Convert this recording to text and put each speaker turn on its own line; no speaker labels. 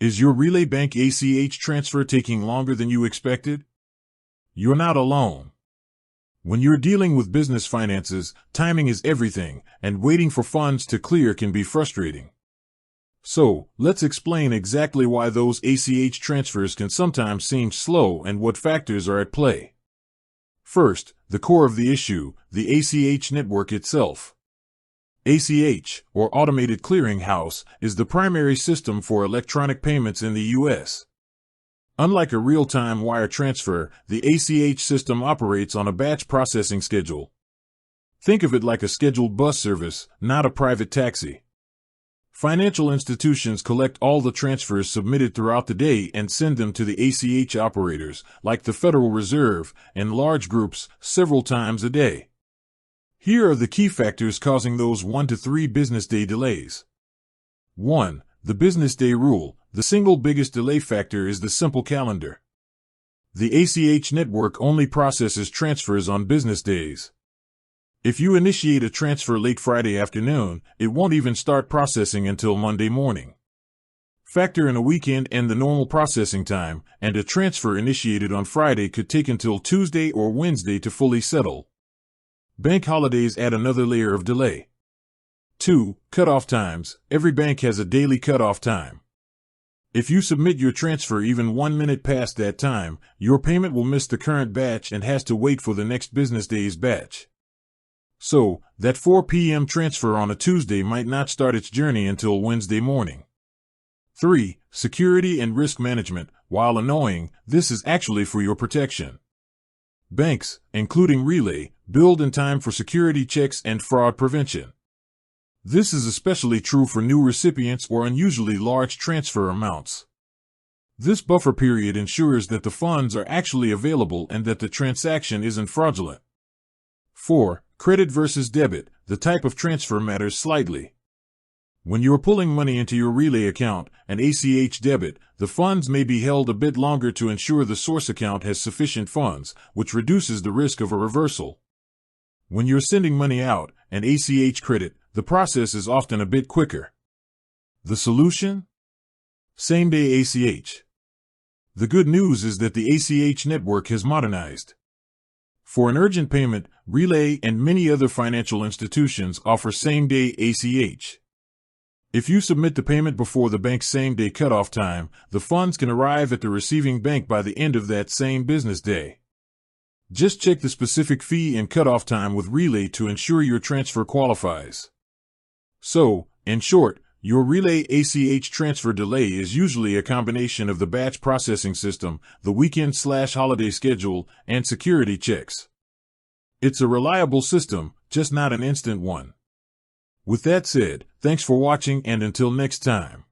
Is your Relay Bank ACH transfer taking longer than you expected? You're not alone. When you're dealing with business finances, timing is everything, and waiting for funds to clear can be frustrating. So, let's explain exactly why those ACH transfers can sometimes seem slow and what factors are at play. First, the core of the issue, the ACH network itself. ACH, or Automated Clearing House, is the primary system for electronic payments in the U.S. Unlike a real-time wire transfer, the ACH system operates on a batch processing schedule. Think of it like a scheduled bus service, not a private taxi. Financial institutions collect all the transfers submitted throughout the day and send them to the ACH operators, like the Federal Reserve, in large groups, several times a day. Here are the key factors causing those 1 to 3 business day delays. 1. The business day rule. The single biggest delay factor is the simple calendar. The ACH network only processes transfers on business days. If you initiate a transfer late Friday afternoon, it won't even start processing until Monday morning. Factor in a weekend and the normal processing time, and a transfer initiated on Friday could take until Tuesday or Wednesday to fully settle. Bank holidays add another layer of delay. 2. Cutoff times. Every bank has a daily cutoff time. If you submit your transfer even 1 minute past that time, your payment will miss the current batch and has to wait for the next business day's batch. So, that 4 p.m. transfer on a Tuesday might not start its journey until Wednesday morning. 3. Security and risk management. While annoying, this is actually for your protection. Banks, including Relay, build in time for security checks and fraud prevention. This is especially true for new recipients or unusually large transfer amounts. This buffer period ensures that the funds are actually available and that the transaction isn't fraudulent. 4. Credit versus debit. The type of transfer matters slightly. When you're pulling money into your Relay account, an ACH debit, the funds may be held a bit longer to ensure the source account has sufficient funds, which reduces the risk of a reversal. When you're sending money out, an ACH credit, the process is often a bit quicker. The solution? Same-day ACH. The good news is that the ACH network has modernized. For an urgent payment, Relay and many other financial institutions offer same-day ACH. If you submit the payment before the bank's same-day cutoff time, the funds can arrive at the receiving bank by the end of that same business day. Just check the specific fee and cutoff time with Relay to ensure your transfer qualifies. So, in short, your Relay ACH transfer delay is usually a combination of the batch processing system, the weekend/holiday schedule, and security checks. It's a reliable system, just not an instant one. With that said, thanks for watching and until next time.